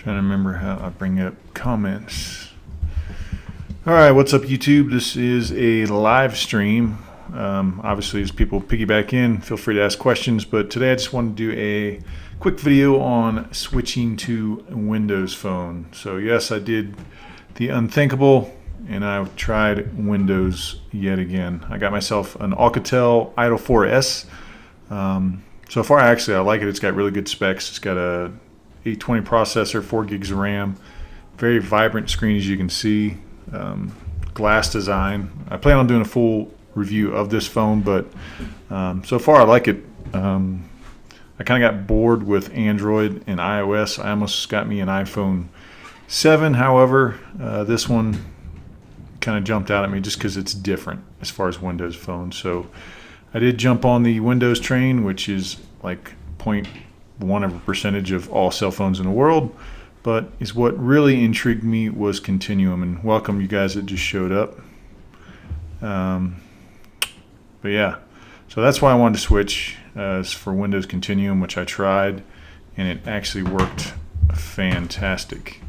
Trying to remember how I bring up comments. All right, what's up, YouTube? This is a live stream. Obviously, as people piggyback in, feel free to ask questions. But today I just wanted to do a quick video on switching to Windows Phone. So yes, I did the unthinkable, and I tried Windows yet again. I got myself an Alcatel Idol 4S. So far, actually, I like it. It's got really good specs. It's got a 820 processor, 4 gigs of RAM, very vibrant screen, as you can see. Glass design. I plan on doing a full review of this phone, but so far I like it. I kind of got bored with Android and iOS. I almost got me an iPhone 7. However, this one kind of jumped out at me just because it's different as far as Windows Phone. So I did jump on the Windows train, which is like 0.1% of all cell phones in the world, but is what really intrigued me was Continuum. And welcome you guys that just showed up. But yeah, so that's why I wanted to switch for Windows Continuum, which I tried, and it actually worked fantastic.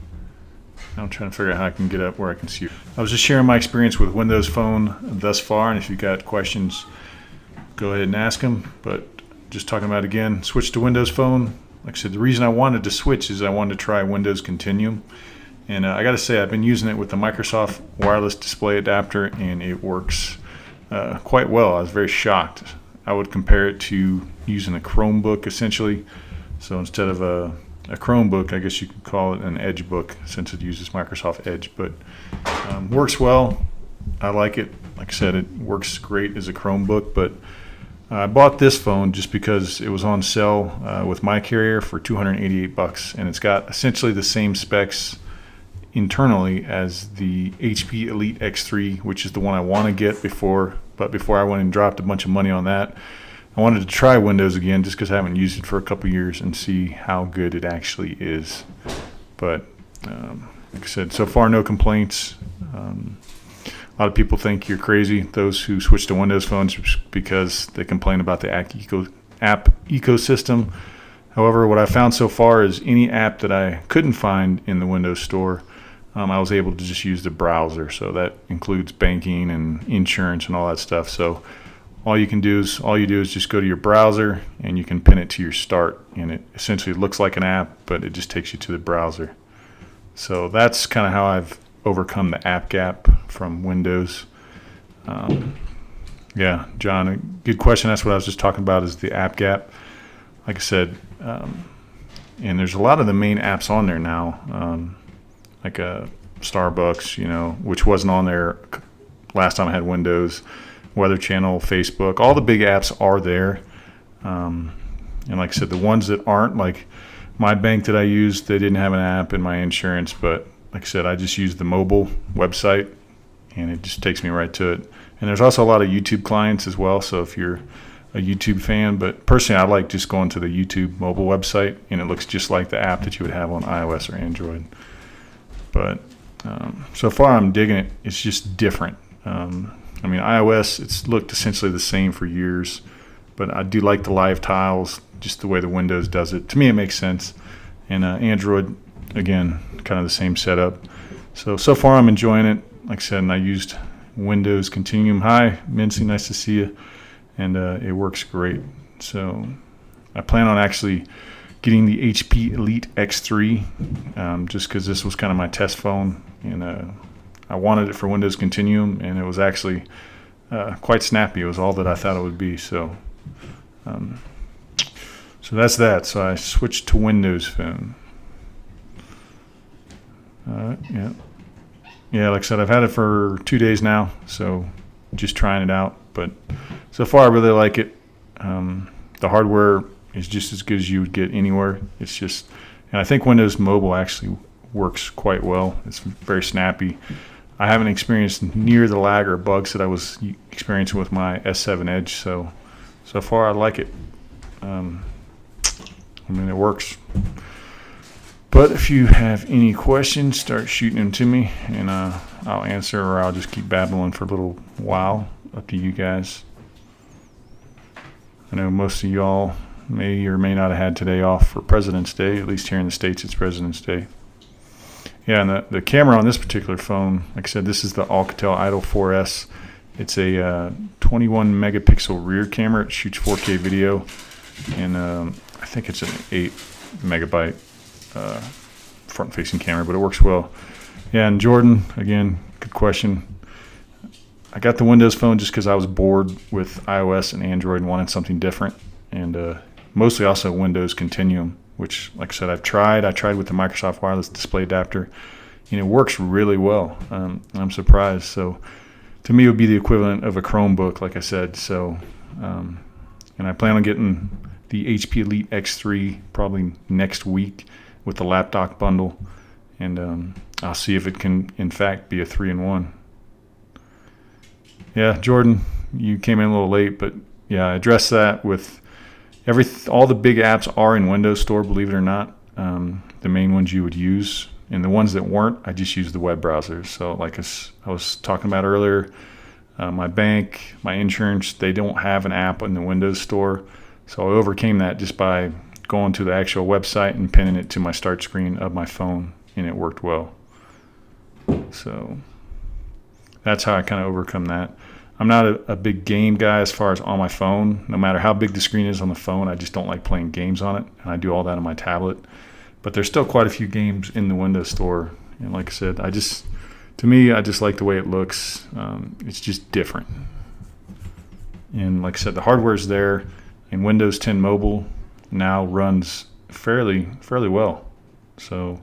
I'm trying to figure out how I can get up where I can see you. I was just sharing my experience with Windows Phone thus far, and if you've got questions, go ahead and ask them. But just talking about again, switch to Windows Phone. Like I said, the reason I wanted to switch is I wanted to try Windows Continuum. And I got to say, I've been using it with the Microsoft wireless display adapter, and it works quite well. I was very shocked. I would compare it to using a Chromebook, essentially. So instead of a Chromebook, I guess you could call it an Edge book, since it uses Microsoft Edge. But works well. I like it. Like I said, it works great as a Chromebook, but I bought this phone just because it was on sale with my carrier for $288, and it's got essentially the same specs internally as the HP Elite X3, which is the one I want to get before. But before I went and dropped a bunch of money on that, I wanted to try Windows again just because I haven't used it for a couple years and see how good it actually is. But like I said, so far no complaints. A lot of people think you're crazy, those who switch to Windows phones, because they complain about the app ecosystem. However, what I found so far is any app that I couldn't find in the Windows Store, I was able to just use the browser. So that includes banking and insurance and all that stuff. So all you do is just go to your browser, and you can pin it to your start, and it essentially looks like an app, but it just takes you to the browser. So that's kind of how I've overcome the app gap from Windows. Yeah, John, a good question. That's what I was just talking about, is the app gap. Like I said, and there's a lot of the main apps on there now, like Starbucks, which wasn't on there last time I had Windows. Weather Channel, Facebook, all the big apps are there. And like I said, the ones that aren't, like my bank that I used, they didn't have an app, in my insurance, but like I said, I just use the mobile website, and it just takes me right to it. And there's also a lot of YouTube clients as well, so if you're a YouTube fan, but personally I like just going to the YouTube mobile website, and it looks just like the app that you would have on iOS or Android. But so far I'm digging it. It's just different. I mean, iOS, it's looked essentially the same for years, but I do like the live tiles, just the way the Windows does it. To me, it makes sense. And Android, again, kind of the same setup. So far I'm enjoying it. Like I said, and I used Windows Continuum. Hi, Mincy, nice to see you. And it works great. So I plan on actually getting the HP Elite X3 just because this was kind of my test phone, and I wanted it for Windows Continuum, and it was actually quite snappy. It was all that I thought it would be. So that's that. So I switched to Windows Phone. Yeah, like I said, I've had it for 2 days now, so just trying it out. But so far I really like it. The hardware is just as good as you would get anywhere. It's just, and I think Windows Mobile actually works quite well. It's very snappy. I haven't experienced near the lag or bugs that I was experiencing with my S7 Edge, so far I like it. I mean, it works. But if you have any questions, start shooting them to me, and I'll answer, or I'll just keep babbling for a little while. Up to you guys. I know most of y'all may or may not have had today off for President's Day. At least here in the States, it's President's Day. Yeah, and the camera on this particular phone, like I said, this is the Alcatel Idol 4S. It's a 21 megapixel rear camera. It shoots 4K video, and I think it's an 8 megabyte front-facing camera, but it works well. Yeah, and Jordan, again, good question. I got the Windows phone just because I was bored with iOS and Android and wanted something different, and mostly also Windows Continuum, which, like I said, I tried with the Microsoft wireless display adapter, and it works really well. I'm surprised. So to me, it would be the equivalent of a Chromebook, like I said. So, and I plan on getting the HP Elite X3 probably next week with the laptop bundle, and I'll see if it can, in fact, be a 3-in-1. Yeah, Jordan, you came in a little late, but yeah, I addressed that with all the big apps are in Windows Store, believe it or not. The main ones you would use, and the ones that weren't, I just used the web browser. So like I was talking about earlier, my bank, my insurance, they don't have an app in the Windows Store. So I overcame that just by going to the actual website and pinning it to my start screen of my phone, and it worked well. So that's how I kind of overcome that. I'm not a big game guy as far as on my phone. No matter how big the screen is on the phone, I just don't like playing games on it, and I do all that on my tablet. But there's still quite a few games in the Windows Store, and like I said, to me, I just like the way it looks. It's just different. And like I said, the hardware's there, and Windows 10 Mobile now runs fairly well. So,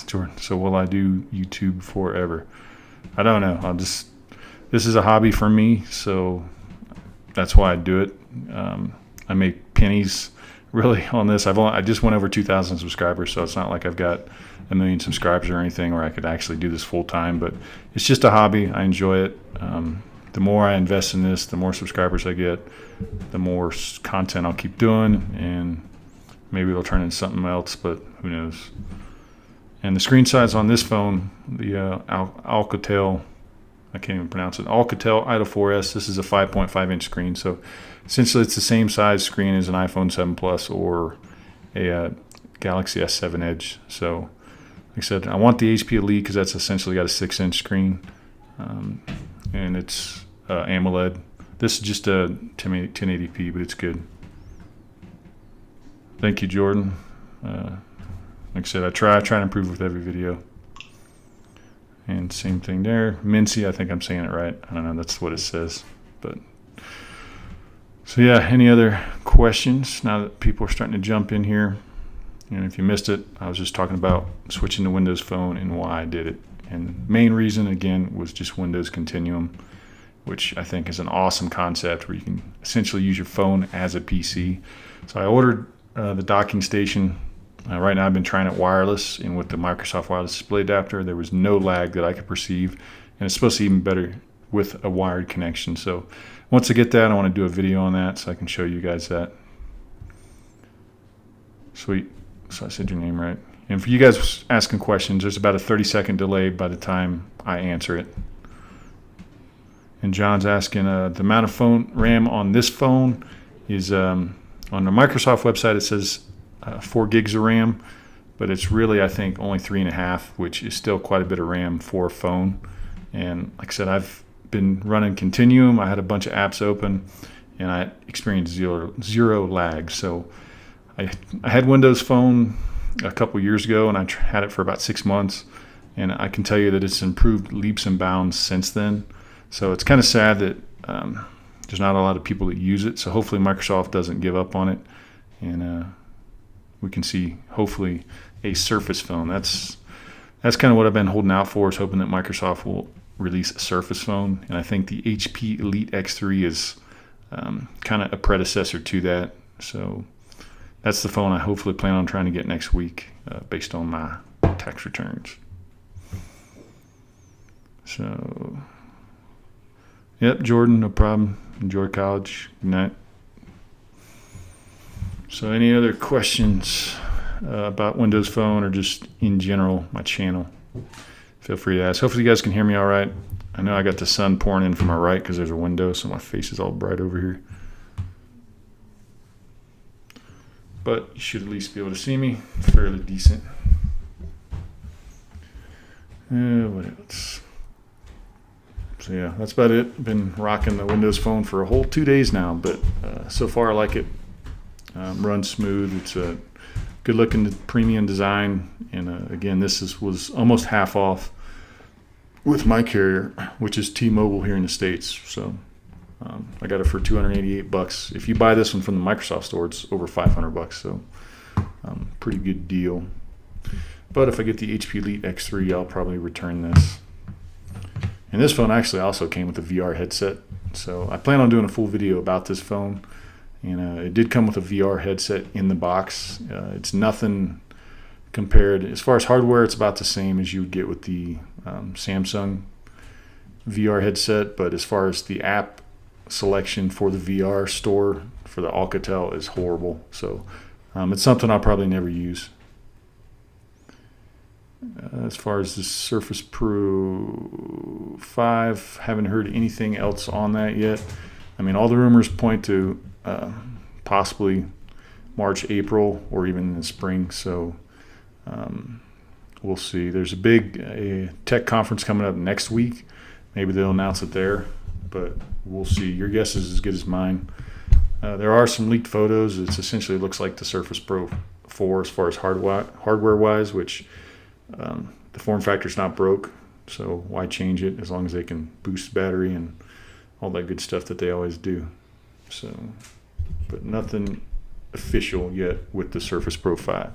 Jordan, so will I do YouTube forever? I don't know. This is a hobby for me, so that's why I do it. I make pennies really on this. I just went over 2,000 subscribers, so it's not like I've got a million subscribers or anything where I could actually do this full time, but it's just a hobby. I enjoy it. The more I invest in this, the more subscribers I get, the more content I'll keep doing, and maybe it'll turn into something else, but who knows. And the screen size on this phone, the Alcatel, I can't even pronounce it, Alcatel Idol 4S, this is a 5.5 inch screen. So essentially it's the same size screen as an iPhone 7 Plus or a Galaxy S7 Edge. So like I said, I want the HP Elite because that's essentially got a 6-inch screen, and it's AMOLED. This is just a 1080p, but it's good. Thank you, Jordan. Like I said, I try to improve with every video. And same thing there. Mincy, I think I'm saying it right. I don't know, that's what it says. But so yeah, any other questions now that people are starting to jump in here? And if you missed it, I was just talking about switching to Windows Phone and why I did it. And main reason, again, was just Windows Continuum, which I think is an awesome concept where you can essentially use your phone as a PC. So I ordered the docking station. Right now I've been trying it wireless, and with the Microsoft wireless display adapter, there was no lag that I could perceive, and it's supposed to be even better with a wired connection. So once I get that, I want to do a video on that so I can show you guys that. Sweet. So I said your name right. And for you guys asking questions, there's about a 30-second delay by the time I answer it. And John's asking, the amount of phone RAM on this phone is, on the Microsoft website, it says 4 gigs of RAM, but it's really, I think, only 3.5, which is still quite a bit of RAM for a phone. And like I said, I've been running Continuum. I had a bunch of apps open, and I experienced zero lag. So I had Windows Phone a couple years ago, and I had it for about 6 months, and I can tell you that it's improved leaps and bounds since then. So it's kind of sad that there's not a lot of people that use it. So hopefully Microsoft doesn't give up on it, and we can see hopefully a Surface phone. That's kind of what I've been holding out for, is hoping that Microsoft will release a Surface phone. And I think the HP Elite X3 is kind of a predecessor to that. So that's the phone I hopefully plan on trying to get next week based on my tax returns. So, yep, Jordan, no problem. Enjoy college. Good night. So any other questions about Windows Phone or just in general my channel, feel free to ask. Hopefully you guys can hear me all right. I know I got the sun pouring in from my right because there's a window, so my face is all bright over here. but you should at least be able to see me fairly decent. What else? So yeah, that's about it. Been rocking the Windows Phone for a whole 2 days now, but so far I like it. Runs smooth. It's a good looking premium design, and again, this was almost half off with my carrier, which is T-Mobile here in the States. So I got it for $288. If you buy this one from the Microsoft store, it's over $500. So pretty good deal. But if I get the HP Elite X3, I'll probably return this. And this phone actually also came with a VR headset. So I plan on doing a full video about this phone. And it did come with a VR headset in the box. It's nothing compared. As far as hardware, it's about the same as you would get with the Samsung VR headset. But as far as the app selection for the VR store for the Alcatel is horrible. So it's something I'll probably never use. As far as the Surface Pro 5, haven't heard anything else on that yet. I mean, all the rumors point to possibly March, April, or even in the spring. So we'll see. There's a big tech conference coming up next week. Maybe they'll announce it there, but we'll see. Your guess is as good as mine. There are some leaked photos. It essentially looks like the Surface Pro 4 as far as hardware-wise, which the form factor's not broke, so why change it as long as they can boost battery and all that good stuff that they always do. So, but nothing official yet with the Surface Pro 5.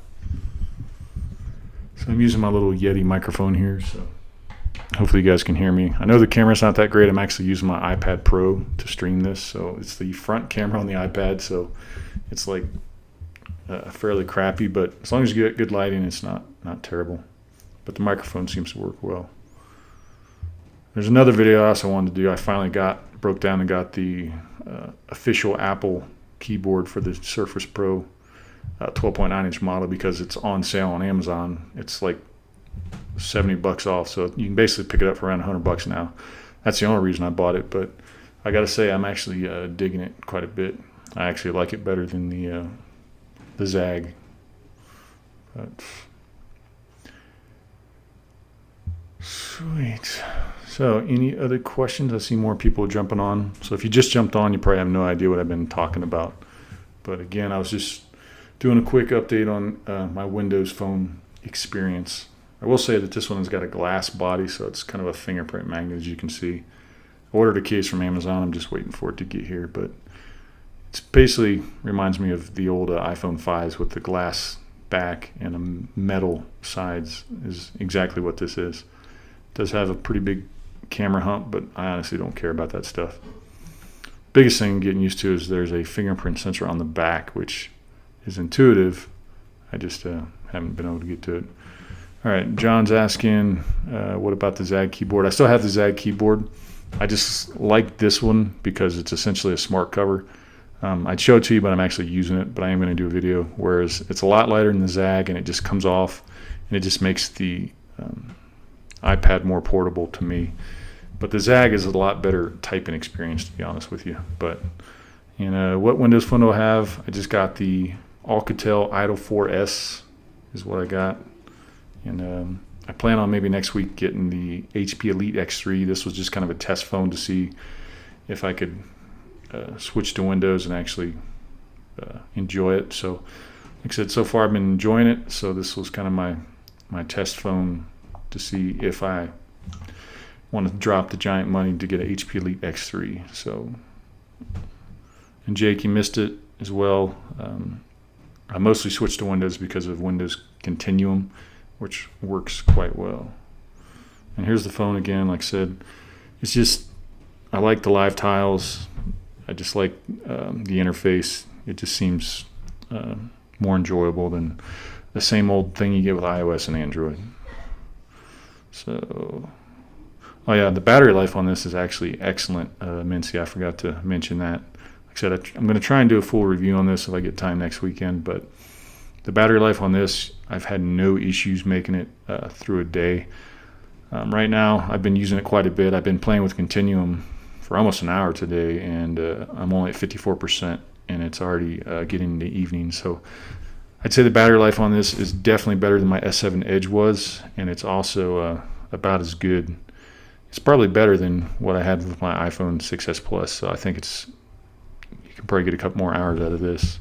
So I'm using my little Yeti microphone here, so hopefully you guys can hear me. I know the camera's not that great. I'm actually using my iPad Pro to stream this, so it's the front camera on the iPad, so it's like fairly crappy, but as long as you get good lighting, it's not terrible. But the microphone seems to work well. There's another video I also wanted to do. I finally broke down and got the official Apple keyboard for the Surface Pro 12.9-inch model because it's on sale on Amazon. It's like $70 off, so you can basically pick it up for around $100 now. That's the only reason I bought it, but I gotta say I'm actually digging it quite a bit. I actually like it better than the Zag. But sweet. So any other questions? I see more people jumping on. So if you just jumped on, you probably have no idea what I've been talking about. But again, I was just doing a quick update on my Windows Phone experience. I will say that this one has got a glass body, so it's kind of a fingerprint magnet, as you can see. I ordered a case from Amazon. I'm just waiting for it to get here, but it basically reminds me of the old iPhone 5s with the glass back and a metal sides is exactly what this is. It does have a pretty big camera hump, but I honestly don't care about that stuff. Biggest thing I'm getting used to is there's a fingerprint sensor on the back, which is intuitive. I just haven't been able to get to it. All right, John's asking, what about the Zag keyboard? I still have the Zag keyboard. I just like this one because it's essentially a smart cover. I'd show it to you, but I'm actually using it, but I am going to do a video, whereas it's a lot lighter than the Zag, and it just comes off, and it just makes the iPad more portable to me. But the Zag is a lot better typing experience, to be honest with you. But what Windows Phone do I have? I just got the Alcatel Idol 4S is what I got. And I plan on maybe next week getting the HP Elite X3. This was just kind of a test phone to see if I could switch to Windows and actually enjoy it. So like I said, so far I've been enjoying it. So this was kind of my test phone to see if I want to drop the giant money to get an HP Elite X3. So, and Jake, you missed it as well. I mostly switched to Windows because of Windows Continuum, which works quite well. And here's the phone again. Like I said, it's just, I like the live tiles. I just like the interface. It just seems more enjoyable than the same old thing you get with iOS and Android. So, oh yeah, the battery life on this is actually excellent. Mincy, I forgot to mention that. Like I said, I'm going to try and do a full review on this if I get time next weekend, but the battery life on this, I've had no issues making it through a day. Right now, I've been using it quite a bit. I've been playing with Continuum for almost an hour today, and I'm only at 54%. and it's already getting into evening. So I'd say the battery life on this is definitely better than my S7 Edge was, and it's also about as good. It's probably better than what I had with my iPhone 6s Plus. So I think you can probably get a couple more hours out of this.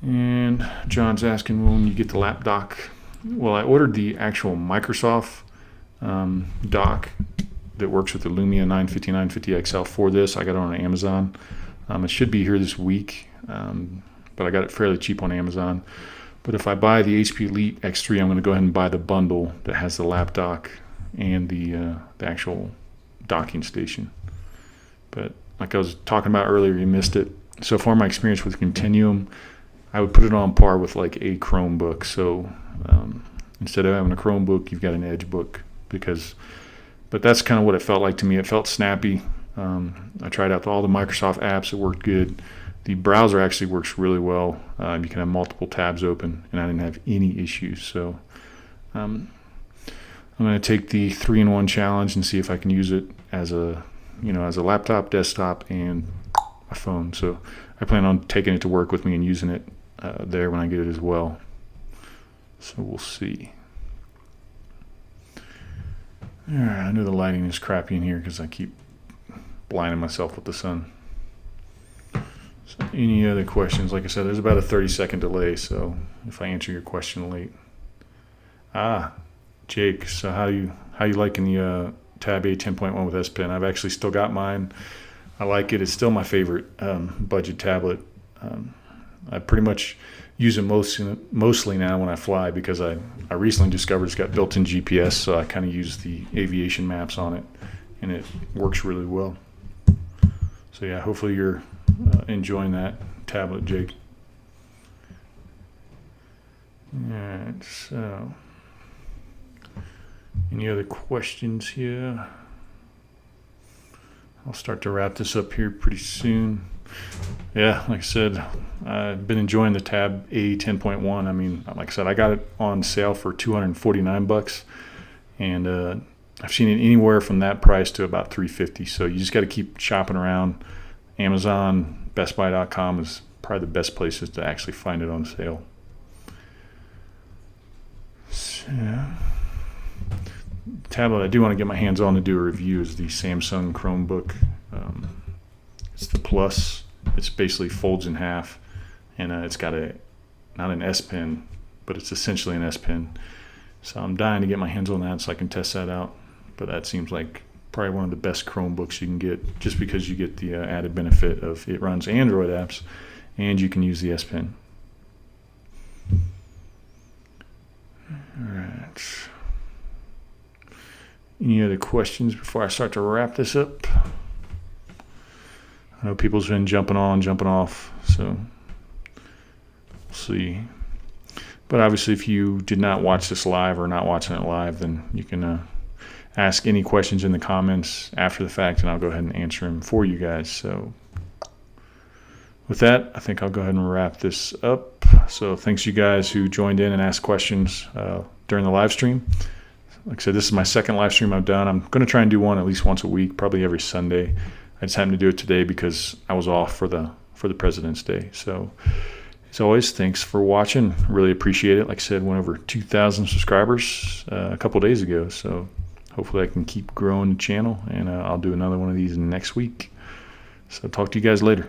And John's asking when you get the lap dock. Well, I ordered the actual Microsoft dock that works with the Lumia 950, 950 XL for this. I got it on Amazon. It should be here this week, but I got it fairly cheap on Amazon. But if I buy the HP Elite X3, I'm going to go ahead and buy the bundle that has the lap dock and the actual docking station. But like I was talking about earlier, you missed it. So far, my experience with Continuum, I would put it on par with like a Chromebook. So instead of having a Chromebook, you've got an EdgeBook. But that's kind of what it felt like to me. It felt snappy. I tried out all the Microsoft apps. It worked good. The browser actually works really well. You can have multiple tabs open, and I didn't have any issues. So I'm going to take the 3-in-1 challenge and see if I can use it as a laptop, desktop, and a phone. So I plan on taking it to work with me and using it there when I get it as well. So we'll see. All right, I know the lighting is crappy in here because I keep blinding myself with the sun. So any other questions? Like I said, there's about a 30-second delay, so if I answer your question late. Jake, so how you liking the Tab A 10.1 with S Pen? I've actually still got mine. I like it. It's still my favorite budget tablet. I pretty much use it mostly now when I fly because I recently discovered it's got built-in GPS, so I kind of use the aviation maps on it, and it works really well. So yeah, hopefully you're enjoying that tablet, Jake. All right, so any other questions here? I'll start to wrap this up here pretty soon. Yeah, like I said, I've been enjoying the Tab A 10.1. I mean, like I said, I got it on sale for $249, and I've seen it anywhere from that price to about $350. So you just got to keep shopping around. Amazon, BestBuy.com is probably the best places to actually find it on sale. So, the tablet I do want to get my hands on to do a review is the Samsung Chromebook. It's the Plus. It's basically folds in half, and it's got not an S Pen, but it's essentially an S Pen. So I'm dying to get my hands on that so I can test that out. But that seems like probably one of the best Chromebooks you can get, just because you get the added benefit of it runs Android apps, and you can use the S Pen. All right. Any other questions before I start to wrap this up? I know people's been jumping on, jumping off, so we'll see. But obviously, if you did not watch this live or not watching it live, then you can ask any questions in the comments after the fact, and I'll go ahead and answer them for you guys. So with that, I think I'll go ahead and wrap this up. So thanks you guys who joined in and asked questions during the live stream. Like I said, this is my second live stream I've done. I'm going to try and do one at least once a week, probably every Sunday. I just happened to do it today because I was off for the President's Day. So as always, thanks for watching. Really appreciate it. Like I said, went over 2,000 subscribers a couple of days ago. So hopefully I can keep growing the channel, and I'll do another one of these next week. So talk to you guys later.